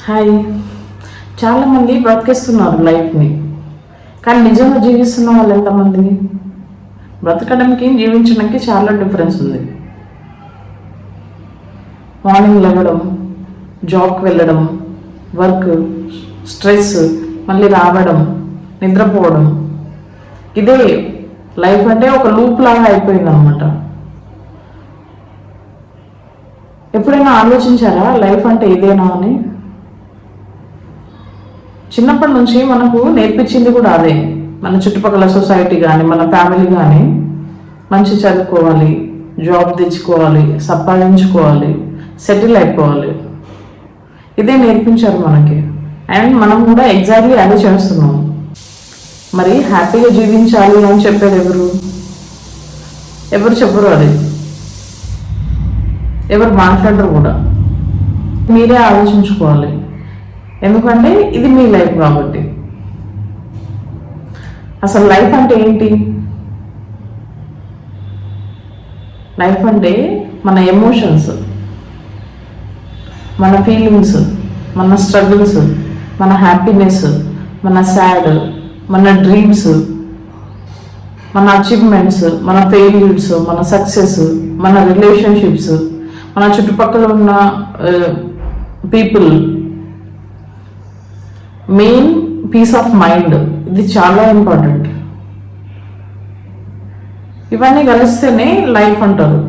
Hi. చాలామంది బ్రతికేస్తున్నారు లైఫ్ని, కానీ నిజంగా జీవిస్తున్న వాళ్ళు ఎంతమంది? బ్రతకడానికి జీవించడానికి చాలా డిఫరెన్స్ ఉంది. మార్నింగ్ లేవడం, జాబ్కి వెళ్ళడం, వర్క్, స్ట్రెస్, మళ్ళీ రావడం, నిద్రపోవడం, ఇదే లైఫ్ అంటే ఒక లూప్ లాగా అయిపోయింది అనమాట. ఎప్పుడైనా ఆలోచించారా లైఫ్ అంటే ఇదేనా అని? చిన్నప్పటి నుంచి మనకు నేర్పించింది కూడా అదే. మన చుట్టుపక్కల సొసైటీ కానీ మన ఫ్యామిలీ కానీ మంచి చదువుకోవాలి, జాబ్ తెచ్చుకోవాలి, సంపాదించుకోవాలి, సెటిల్ అయిపోవాలి, ఇదే నేర్పించారు మనకి. అండ్ మనం కూడా ఎగ్జాక్ట్లీ అదే చేస్తున్నాం. మరి హ్యాపీగా జీవించాలి అని చెప్పేది ఎవరు చెప్పరు. అది ఎవరు మాట్లాడరు కూడా. మీరే ఆలోచించుకోవాలి, ఎందుకంటే ఇది మీ లైఫ్ కాబట్టి. అసలు లైఫ్ అంటే ఏంటి? లైఫ్ అంటే మన ఎమోషన్స్, మన ఫీలింగ్స్, మన స్ట్రగుల్స్, మన హ్యాపీనెస్, మన సాడ్, మన డ్రీమ్స్, మన అచీవ్మెంట్స్, మన ఫెయిల్యూర్స్, మన సక్సెస్, మన రిలేషన్షిప్స్, మన చుట్టుపక్కల ఉన్న people, main peace of mind, ఇది చాలా ఇంపార్టెంట్. ఇవన్నీ కలిస్తేనే లైఫ్ అంటారు.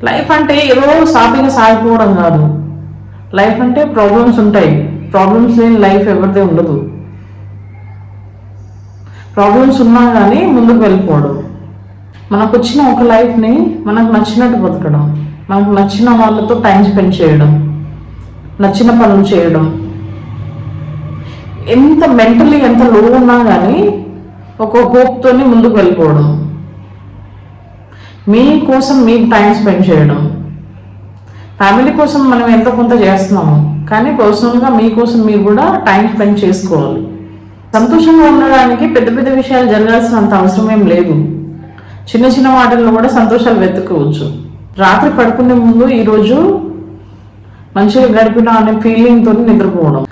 లైఫ్ అంటే ఏదో సాఫీగా సాగిపోవడం కాదు. లైఫ్ అంటే ప్రాబ్లమ్స్ ఉంటాయి. ప్రాబ్లమ్స్ లేని లైఫ్ ఎవరిదే ఉండదు. ప్రాబ్లమ్స్ ఉన్నా కానీ ముందుకు వెళ్ళిపోవడం. మనకు వచ్చిన ఒక లైఫ్ని మనకు నచ్చినట్టు బతకడం, మనకు నచ్చిన వాళ్ళతో టైం స్పెండ్ చేయడం, నచ్చిన పనులు చేయడం. ఎంత మెంటలీ ఎంత లో ఉన్నా కానీ ఒక హోప్తోని ముందుకు వెళ్ళిపోవడం, మీకోసం మీకు టైం స్పెండ్ చేయడం. ఫ్యామిలీ కోసం మనం ఎంత కొంత చేస్తున్నాము, కానీ పర్సనల్గా మీకోసం మీరు కూడా టైం స్పెండ్ చేసుకోవాలి. సంతోషంగా ఉండడానికి పెద్ద పెద్ద విషయాలు జరగాల్సినంత అవసరం ఏం లేదు. చిన్న చిన్న వాటిల్లో కూడా సంతోషాలు వెతుక్కోవచ్చు. రాత్రి పడుకునే ముందు ఈరోజు మంచిగా గడిపిన అనే ఫీలింగ్తో నిద్రపోవడం.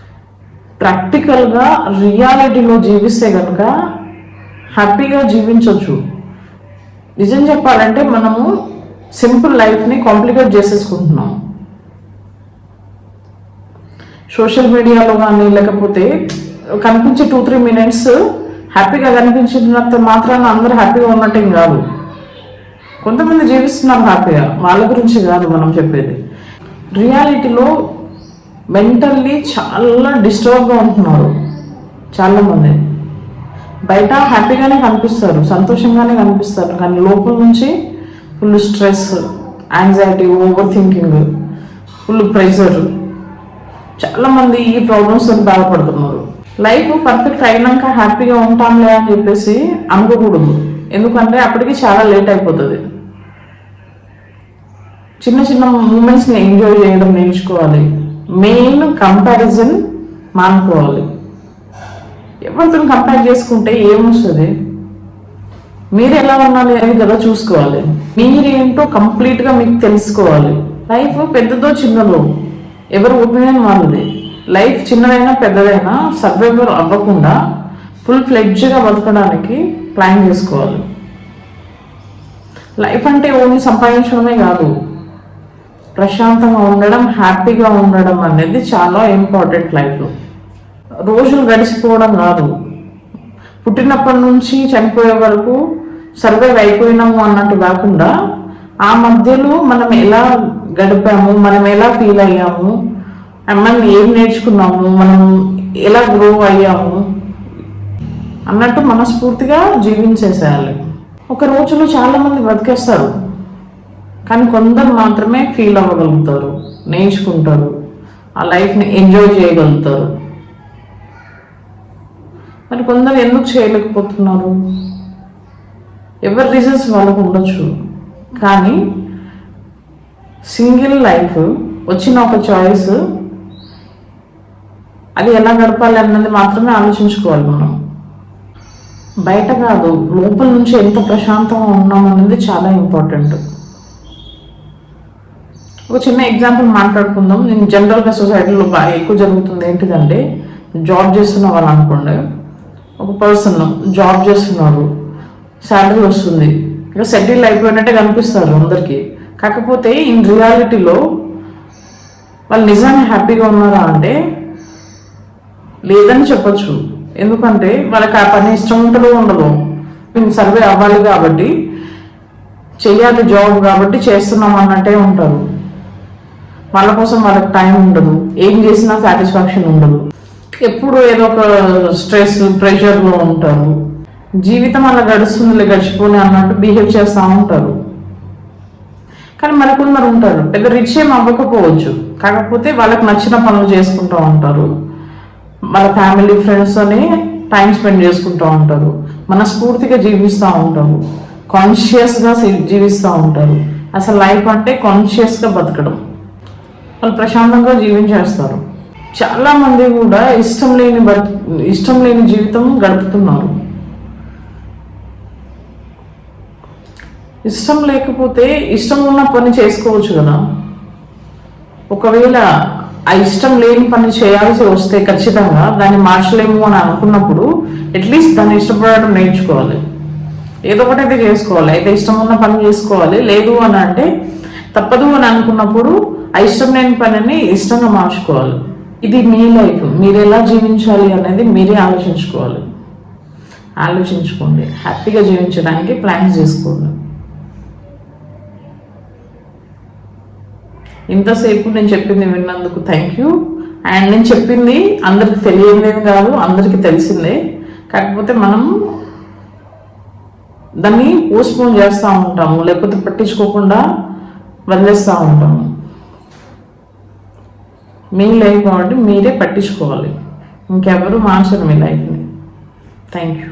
ప్రాక్టికల్గా రియాలిటీలో జీవిస్తే కనుక హ్యాపీగా జీవించవచ్చు. నిజం చెప్పాలంటే మనము సింపుల్ లైఫ్ని కాంప్లికేట్ చేసేసుకుంటున్నాం. సోషల్ మీడియాలో కానీ లేకపోతే కనిపించే 2-3 minutes హ్యాపీగా కనిపించినంత మాత్రాన అందరూ హ్యాపీగా ఉన్నట్టేం కాదు. కొంతమంది జీవిస్తున్నారు హ్యాపీగా, వాళ్ళ గురించి కాదు మనం చెప్పేది. రియాలిటీలో మెంటల్లీ చాలా డిస్టర్బ్గా ఉంటున్నారు చాలామంది. బయట హ్యాపీగానే కనిపిస్తారు, సంతోషంగానే కనిపిస్తారు, కానీ లోపల నుంచి full stress, anxiety, over thinking, full pressure. చాలామంది ఈ ప్రాబ్లమ్స్తో బాధపడుతున్నారు. లైఫ్ పర్ఫెక్ట్ అయినాక హ్యాపీగా ఉంటాంలే అని చెప్పేసి అనుకోకూడదు. ఎందుకంటే అప్పటికి చాలా లేట్ అయిపోతుంది. చిన్న చిన్న మూమెంట్స్ని ఎంజాయ్ చేయడం నేర్చుకోవాలి. మెయిన్ కంపారిజన్ మానుకోవాలి. ఎవరితో కంపేర్ చేసుకుంటే ఏమొస్తుంది? మీరు ఎలా ఉండాలి అని కదా చూసుకోవాలి. మీరేంటో కంప్లీట్గా మీకు తెలుసుకోవాలి. లైఫ్ పెద్దదో చిన్నదో ఎవరు ఒపీనియన్ వాళ్ళది. లైఫ్ చిన్నదైనా పెద్దదైనా సర్వైవర్ అవ్వకుండా ఫుల్ ఫ్లెడ్జ్గా బతకడానికి ప్లాన్ చేసుకోవాలి. లైఫ్ అంటే ఓన్లీ సంపాదించడమే కాదు, ప్రశాంతంగా ఉండడం, హ్యాపీగా ఉండడం అనేది చాలా ఇంపార్టెంట్ లైఫ్లో. రోజులు గడిచిపోవడం కాదు, పుట్టినప్పటి నుంచి చనిపోయే వరకు సర్వైవ్ అయిపోయినాము అన్నట్టు కాకుండా ఆ మధ్యలో మనం ఎలా గడిపాము, మనం ఎలా ఫీల్ అయ్యాము, మనం ఏం నేర్చుకున్నాము, మనం ఎలా గ్రో అయ్యాము అన్నట్టు మనస్ఫూర్తిగా జీవించేసేయాలి. ఒక రోజులో చాలామంది బ్రతికేస్తారు, కానీ కొందరు మాత్రమే ఫీల్ అవ్వగలుగుతారు, నేర్చుకుంటారు, ఆ లైఫ్ని ఎంజాయ్ చేయగలుగుతారు. మరి కొందరు ఎందుకు చేయలేకపోతున్నారు? ఎవరి రీజన్స్ వాళ్ళకు ఉండొచ్చు, కానీ సింగిల్ లైఫ్ వచ్చిన ఒక చాయిస్, అది ఎలా గడపాలి అన్నది మాత్రమే ఆలోచించుకోవాలి మనం. బయట కాదు, లోపల నుంచి ఎంత ప్రశాంతంగా ఉన్నాం అనేది చాలా ఇంపార్టెంట్. ఒక చిన్న ఎగ్జాంపుల్ మాట్లాడుకుందాం. నేను జనరల్గా సొసైటీలో బాగా ఎక్కువ జరుగుతుంది ఏంటిదంటే, జాబ్ చేస్తున్న వాళ్ళు అనుకోండి, ఒక పర్సన్ జాబ్ చేస్తున్నారు, శాలరీ వస్తుంది, ఇక సెటిల్ అయిపోయినట్టే కనిపిస్తారు అందరికీ. కాకపోతే ఇన్ రియాలిటీలో వాళ్ళు నిజంగా హ్యాపీగా ఉన్నారా అంటే లేదని చెప్పొచ్చు. ఎందుకంటే వాళ్ళకి ఆ పని ఇష్టం ఉంటుందో ఉండదు, సర్వే అవ్వాలి కాబట్టి చెయ్యాలి, జాబ్ కాబట్టి చేస్తున్నాం అన్నట్టే ఉంటారు. వాళ్ళ కోసం వాళ్ళకి టైం ఉండదు, ఏం చేసినా సాటిస్ఫాక్షన్ ఉండదు, ఎప్పుడు ఏదో ఒక స్ట్రెస్ ప్రెషర్లో ఉంటారు. జీవితం అలా గడుస్తుంది, గడిచిపోని అన్నట్టు బిహేవ్ చేస్తూ ఉంటారు. కానీ మరికొందరు ఉంటారు, పెద్ద రిచ్ ఏం అవ్వకపోవచ్చు, కాకపోతే వాళ్ళకి నచ్చిన పనులు చేసుకుంటూ ఉంటారు, వాళ్ళ ఫ్యామిలీ ఫ్రెండ్స్ అని టైం స్పెండ్ చేసుకుంటూ ఉంటారు, మనస్ఫూర్తిగా జీవిస్తూ ఉంటారు, కాన్షియస్గా జీవిస్తూ ఉంటారు. అసలు లైఫ్ అంటే కాన్షియస్గా బతకడం. వాళ్ళు ప్రశాంతంగా జీవించేస్తారు. చాలామంది కూడా ఇష్టం లేని జీవితం గడుపుతున్నారు. ఇష్టం లేకపోతే ఇష్టం ఉన్న పని చేసుకోవచ్చు కదా. ఒకవేళ ఆ ఇష్టం లేని పని చేయాల్సి వస్తే ఖచ్చితంగా దాన్ని మార్చలేము అని అనుకున్నప్పుడు అట్లీస్ట్ దాన్ని ఇష్టపడడం నేర్చుకోవాలి. ఏదో ఒకటి అయితే చేసుకోవాలి, అయితే ఇష్టం ఉన్న పని చేసుకోవాలి. లేదు అని అంటే తప్పదు అని అనుకున్నప్పుడు ఆ ఇష్టం లేని పనిని ఇష్టంగా మార్చుకోవాలి. ఇది మీ లైఫ్, మీరు ఎలా జీవించాలి అనేది మీరే ఆలోచించుకోండి. హ్యాపీగా జీవించడానికి ప్లాన్స్ చేసుకోండి. ఇంతసేపు నేను చెప్పింది విన్నందుకు థ్యాంక్ యూ. అండ్ నేను చెప్పింది అందరికి తెలియలేదు కాదు, అందరికీ తెలిసిందే. కాకపోతే మనం దాన్ని పోస్ట్పోన్ చేస్తూ ఉంటాము, లేకపోతే పట్టించుకోకుండా వదిలేస్తూ ఉంటాము. మీ లైఫ్ కాబట్టి మీరే పట్టించుకోవాలి, ఇంకెవరు మార్చరు మీ లైఫ్ని. Thank you.